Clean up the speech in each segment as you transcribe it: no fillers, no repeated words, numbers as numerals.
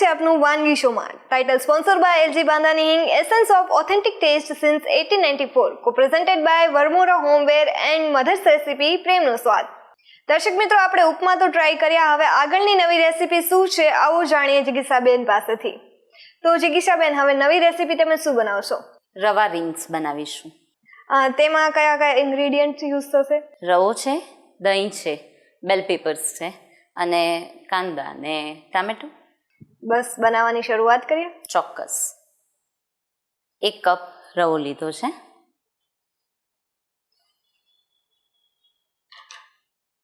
છે આપનું વાનગી શોમાં. Title sponsor by LG Bandhani Hing, essence of authentic taste since 1894, co-presented by Varmora homeware and mother's recipe, પ્રેમનો સ્વાદ. દર્શક મિત્રો, આપણે ઉપમા તો ટ્રાય કર્યા, હવે આગળની નવી રેસિપી શું છે આવો જાણીએ જિગીશાબેન પાસેથી. તો જિગીશાબેન, હવે નવી રેસિપી તમે શું બનાવશો? રવા રિંગ્સ બનાવીશું. તેમાં કયા કયા ઇન્ગ્રેડિયન્ટ યુઝ થશે? રવો છે, દહીં છે, બેલ પેપર્સ છે અને કાંદા ને ટામેટું. બસ બનાવવાની શરૂઆત કરીએ. ચોક્કસ. 1 કપ રવો લીધો છે,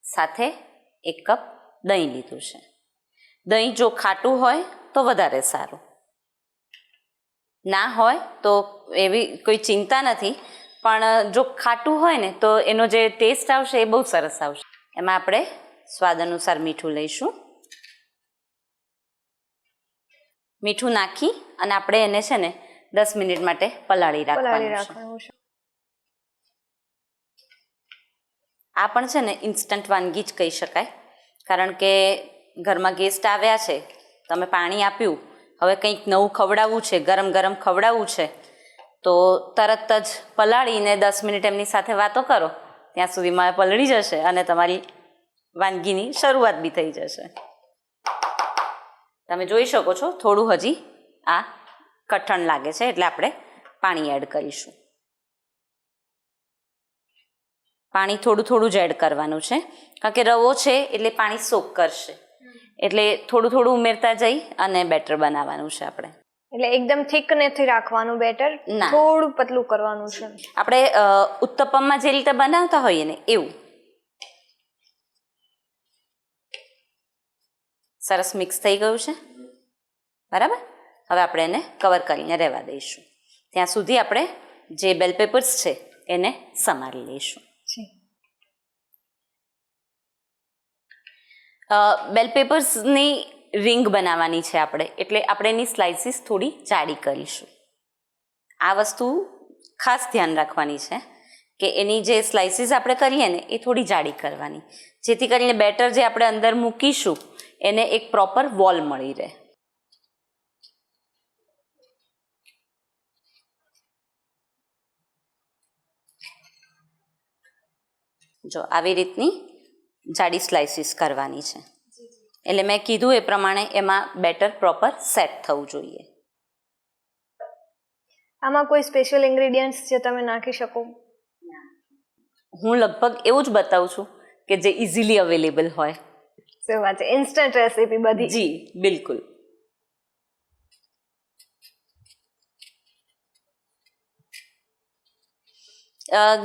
સાથે 1 કપ દહીં લીધું છે. દહીં જો ખાટું હોય તો વધારે સારું, ના હોય તો એવી કોઈ ચિંતા નથી, પણ જો ખાટું હોય ને તો એનો જે ટેસ્ટ આવશે એ બહુ સરસ આવશે. એમાં આપણે સ્વાદ અનુસાર મીઠું લઈશું. મીઠું નાખી અને આપણે એને છે ને 10 મિનિટ માટે પલાળી રાખવાનું છે. આ પણ છે ને ઇન્સ્ટન્ટ વાનગી જ કહી શકાય, કારણ કે ઘરમાં ગેસ્ટ આવ્યા છે, તમે પાણી આપ્યું, હવે કંઈક નવું ખવડાવવું છે, ગરમ ગરમ ખવડાવવું છે, તો તરત જ પલાળીને 10 મિનિટ એમની સાથે વાતો કરો, ત્યાં સુધીમાં પલળી જશે અને તમારી વાનગીની શરૂઆત બી થઈ જશે. તમે જોઈ શકો છો થોડું હજી આ કઠણ લાગે છે, એટલે આપણે પાણી એડ કરીશું. પાણી થોડું થોડું જ એડ કરવાનું છે, કારણ કે રવો છે એટલે પાણી સોક કરશે, એટલે થોડું થોડું ઉમેરતા જઈ અને બેટર બનાવવાનું છે આપણે. એટલે એકદમ થીક નથી રાખવાનું બેટર, થોડું પતલું કરવાનું છે. આપણે ઉત્તપમમાં જે રીતે બનાવતા હોઈએ ને એવું. સરસ મિક્સ થઈ ગયું છે, બરાબર. હવે આપણે એને કવર કરીને રહેવા દઈશું, ત્યાં સુધી આપણે જે બેલ પેપર્સ છે એને સમારી લઈશું. બેલ પેપર્સની રિંગ બનાવવાની છે આપણે, એટલે આપણે એની સ્લાઇસીસ થોડી જાડી કરીશું. આ વસ્તુ ખાસ ધ્યાન રાખવાની છે કે એની જે સ્લાઇસીસ આપણે કરીએ ને એ થોડી જાડી કરવાની, જેથી કરીને બેટર જે આપણે અંદર મૂકીશું એને એક પ્રોપર વોલ મળી રહે. જો આવી રીતની જાડી સ્લાઇસીસ કરવાની છે, એટલે મેં કીધું એ પ્રમાણે એમાં બેટર પ્રોપર સેટ થવું જોઈએ. આમાં કોઈ સ્પેશિયલ ઇન્ગ્રેડિયન્ટ્સ જે તમે નાખી શકો? હું લગભગ એવું જ બતાવું છું કે જે ઇઝીલી અવેલેબલ હોય. શું વાત છે, ઇન્સ્ટન્ટ રેસીપી બધી. જી બિલકુલ.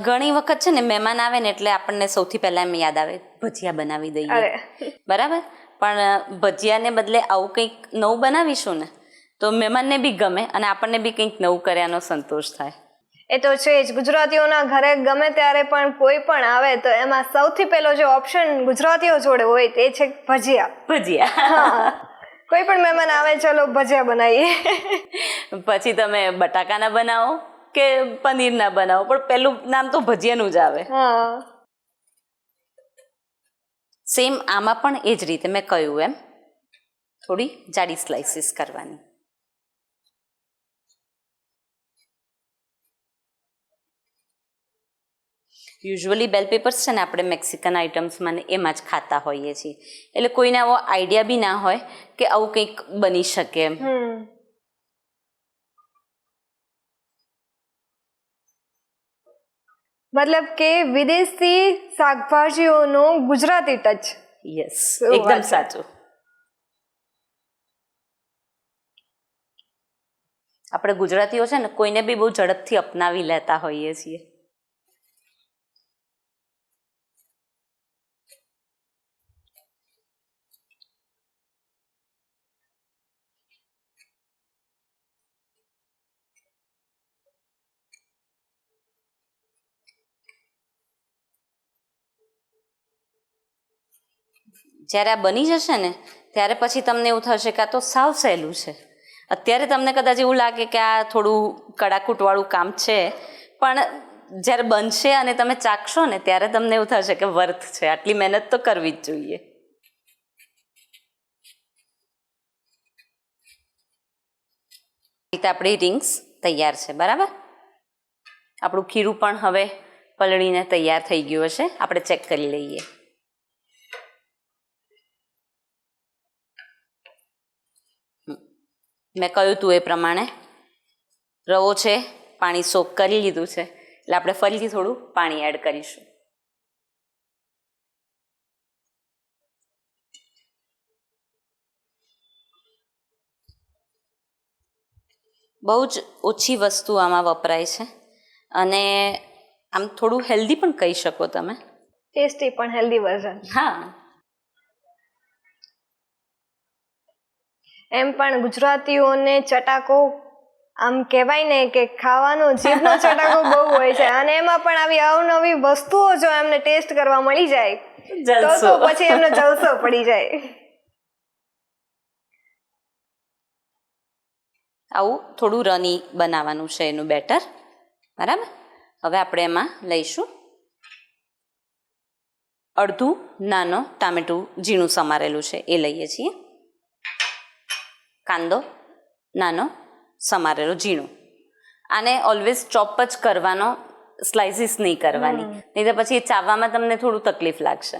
ઘણી વખત છે ને મહેમાન આવે ને એટલે આપણને સૌથી પહેલા એમ યાદ આવે ભજીયા બનાવી દઈએ, બરાબર. પણ ભજીયાને બદલે આવું કંઈક નવું બનાવીશું ને તો મહેમાનને બી ગમે અને આપણને બી કંઈક નવું કર્યાનો સંતોષ થાય. એ તો છે જ, ગુજરાતીઓના ઘરે ગમે ત્યારે પણ કોઈ પણ આવે તો એમાં સૌથી પહેલો જે ઓપ્શન ગુજરાતીઓ જોડે હોય તે છે ભજીયા. ભજીયા. કોઈ પણ મહેમાન આવે, ચલો ભજીયા બનાવીએ. પછી તમે બટાકાના બનાવો કે પનીરના બનાવો, પણ પહેલું નામ તો ભજીયાનું જ આવે. સેમ આમાં પણ એ જ રીતે મેં કહ્યું એમ થોડી જાડી સ્લાઇસીસ કરવાની. યુઝ્યુઅલી બેલ પેપર્સ છે ને આપણે મેક્સિકન આઇટમ્સમાં ને એમાં જ ખાતા હોઈએ છીએ, એટલે કોઈને આવો આઈડિયા બી ના હોય કે આવું કંઈક બની શકે એમ. મતલબ કે વિદેશી શાકભાજીઓનો ગુજરાતી ટચ. યસ, એકદમ સાચું. આપણે ગુજરાતીઓ છે ને કોઈને બી બહુ ઝડપથી અપનાવી લેતા હોઈએ છીએ. જ્યારે આ બની જશે ને ત્યારે પછી તમને એવું થશે કે આ તો સાવ સહેલું છે. અત્યારે તમને કદાચ એવું લાગે કે આ થોડું કડાકૂટવાળું કામ છે, પણ જ્યારે બનશે અને તમે ચાખશો ને ત્યારે તમને એવું થશે કે વર્થ છે, આટલી મહેનત તો કરવી જ જોઈએ. રીતે આપણી રિંગ્સ તૈયાર છે, બરાબર. આપણું ખીરું પણ હવે પલળીને તૈયાર થઈ ગયું હશે. આપણે ચેક કરી લઈએ. મેં કહ્યું હતું એ પ્રમાણે રવો છે, પાણી સોક કરી લીધું છે, એટલે આપણે ફરીથી થોડું પાણી એડ કરીશું. બહુ જ ઓછી વસ્તુ આમાં વપરાય છે અને આમ થોડું હેલ્ધી પણ કહી શકો તમે. ટેસ્ટી પણ હેલ્ધી વર્ઝન. હા, એમ પણ ગુજરાતીઓને ચટાકો આમ કહેવાય ને કે ખાવાનો જીભનો ચટાકો બહુ હોય છે, અને એમાં પણ આવી અવનવી વસ્તુઓ જો એમને ટેસ્ટ કરવા મળી જાય તો પછી એમને જલસો પડી જાય. આવું થોડું રની બનાવવાનું છે એનું બેટર, બરાબર. હવે આપણે એમાં લઈશું અડધું નાનો ટામેટું ઝીણું સમારેલું છે એ લઈએ છીએ. કાંદો નાનો સમારેલો ઝીણું. આને ઓલવેઝ ચોપ જ કરવાનો, સ્લાઇસીસ નહીં કરવાની, નહીં તો પછી ચાવવામાં તમને થોડું તકલીફ લાગશે.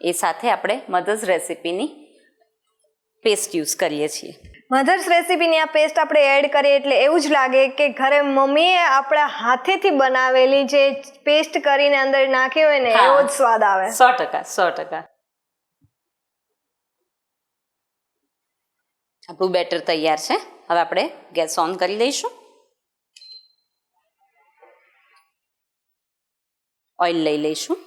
એ સાથે આપણે મધર્સ રેસિપીની પેસ્ટ યુઝ કરીએ છીએ. મધર્સ રેસિપીની આ પેસ્ટ આપણે એડ કરીએ એટલે એવું જ લાગે કે ઘરે મમ્મીએ આપણા હાથેથી બનાવેલી જે પેસ્ટ કરીને અંદર નાખી હોય ને એવો જ સ્વાદ આવે. 100%. આપણું બેટર તૈયાર છે. હવે આપણે ગેસ ઓન કરી દઈશું. ઓઇલ લઈ લઈશું.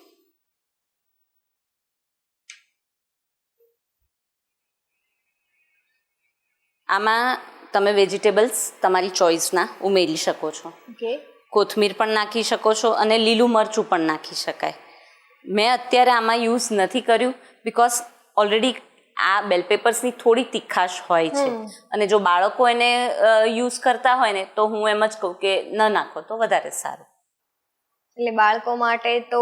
આમાં તમે વેજીટેબલ્સ તમારી ચોઈસના ઉમેરી શકો છો. કોથમીર પણ નાખી શકો છો અને લીલું મરચું પણ નાખી શકાય. મેં અત્યારે આમાં યુઝ નથી કર્યું બિકોઝ ઓલરેડી આ બેલ પેપર્સની થોડી તીખાશ હોય છે, અને જો બાળકો એને યુઝ કરતા હોય ને તો હું એમ જ કહું કે ન નાખો તો વધારે સારું. એટલે બાળકો માટે તો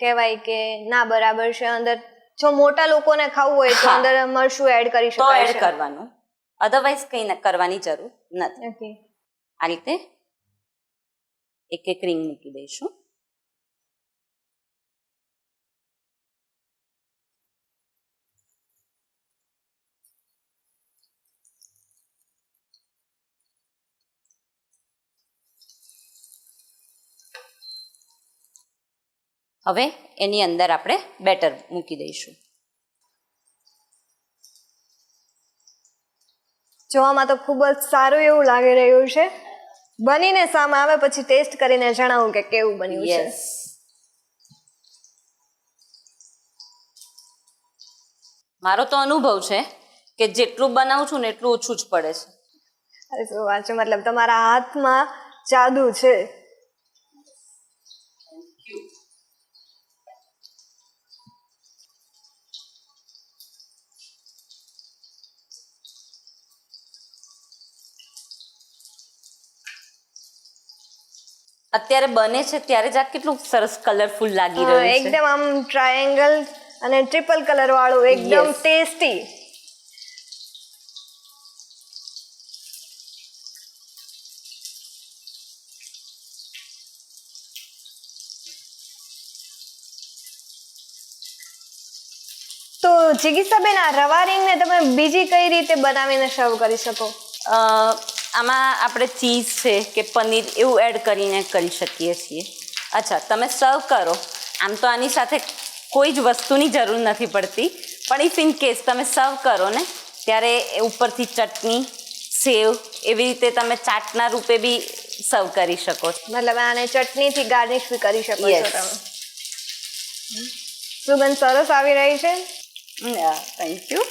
કહેવાય કે ના બરાબર છે. અંદર જો મોટા લોકોને ખાવું હોય તો અંદર મરચું એડ કરી તો શકાય એડ કરવાનું, અધરવાઇઝ કંઈ કરવાની જરૂર નથી. આ રીતે એક એક રિંગ મૂકી દઈશું. હવે એની અંદર આપણે બેટર મૂકી દઈશું. જોવામાં તો ખૂબ જ સારું એવું લાગી રહ્યું છે. બનીને સામે આવે પછી ટેસ્ટ કરીને જણાવું કે કેવું બન્યું છે. મારો તો અનુભવ છે કે જેટલું બનાવું છું ને એટલું ઓછું જ પડે છે. અરે શું વાત છે, મતલબ તમારા હાથમાં જાદુ છે. અત્યારે બને છે ત્યારે જ આ કેટલું સરસ કલરફુલ લાગી રહ્યું છે. એકદમ આમ ટ્રાયેંગલ અને ટ્રિપલ કલર વાળું એકદમ ટેસ્ટી. તો જિગીસાબેન, આ રવા રીંગને તમે બીજી કઈ રીતે બનાવીને સર્વ કરી શકો? આમાં આપણે ચીઝ છે કે પનીર એવું એડ કરીને કરી શકીએ છીએ. અચ્છા, તમે સર્વ કરો. આમ તો આની સાથે કોઈ જ વસ્તુની જરૂર નથી પડતી, પણ ઇફ ઇન કેસ તમે સર્વ કરો ને ત્યારે ઉપરથી ચટણી, સેવ એવી રીતે તમે ચાટના રૂપે બી સર્વ કરી શકો છો. મતલબ આને ચટણીથી ગાર્નિશ બી કરી શકો છો તમે. સુગંધ સરસ આવી રહી છે. Thank you.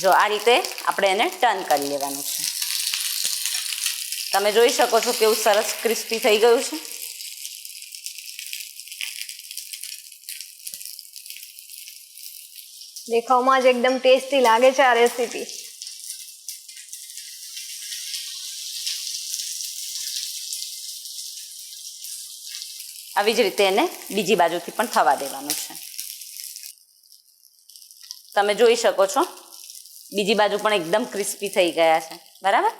જો આ રીતે આપણે એને ટર્ન કરી લેવાનું છે. તમે જોઈ શકો છો કેવું સરસ ક્રિસ્પી થઈ ગયું છે. દેખાવમાં જ એકદમ ટેસ્ટી લાગે છે આ રેસીપી. આવી જ રીતે એને બીજી બાજુથી પણ થવા દેવાનું છે. તમે જોઈ શકો છો બીજી બાજુ પણ એકદમ ક્રિસ્પી થઈ ગયા છે. બરાબર,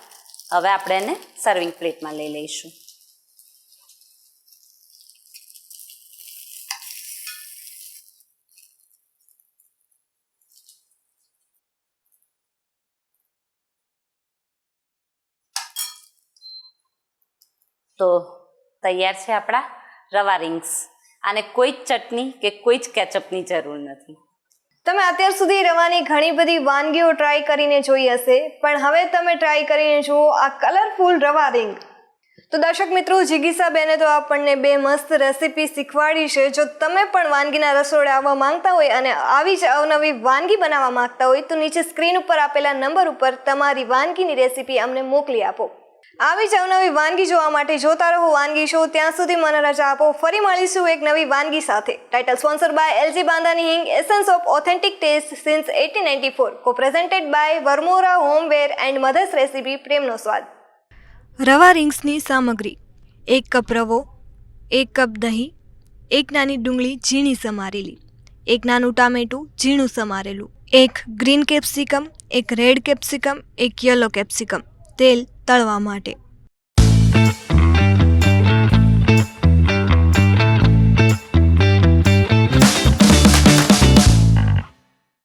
હવે આપણે એને સર્વિંગ પ્લેટમાં લઈ લઈશું. તો તૈયાર છે આપણા રવા રિંગ્સ. આને કોઈ જ ચટણી કે કોઈ જ કેચઅપની જરૂર નથી. તમે અત્યાર સુધી રવાની ઘણી બધી વાનગીઓ ટ્રાય કરીને જોઈ હશે, પણ હવે તમે ટ્રાય કરીને જુઓ આ કલરફુલ રવા રિંગ. તો દર્શક મિત્રો, જિગીસા બેને તો આપણને બે મસ્ત રેસીપી શીખવાડી છે. જો તમે પણ વાનગીના રસોડે આવવા માંગતા હોય અને આવી જ અવનવી વાનગી બનાવવા માંગતા હોય તો નીચે સ્ક્રીન ઉપર આપેલા નંબર ઉપર તમારી વાનગીની રેસીપી અમને મોકલી આપો. આવી જ અવનવી વાનગી જોવા માટે જોતા રહો વાનગી શો. ત્યાં સુધી મને રજા આપો. ફરી મળીશું એક નવી વાનગી સાથે. Title sponsor by LG Bandhani Hing, essence of authentic taste since 1894, co-presented by Varmora homeware and mother's recipe, પ્રેમનો સ્વાદ. રવા રિંગ્સની સામગ્રી: 1 કપ રવો, 1 કપ દહીં, 1 નાની ડુંગળી ઝીણી સમારેલી, 1 નાનું ટામેટું ઝીણું સમારેલું, 1 green capsicum, 1 red capsicum, 1 yellow capsicum. તેલ તળવા માટે.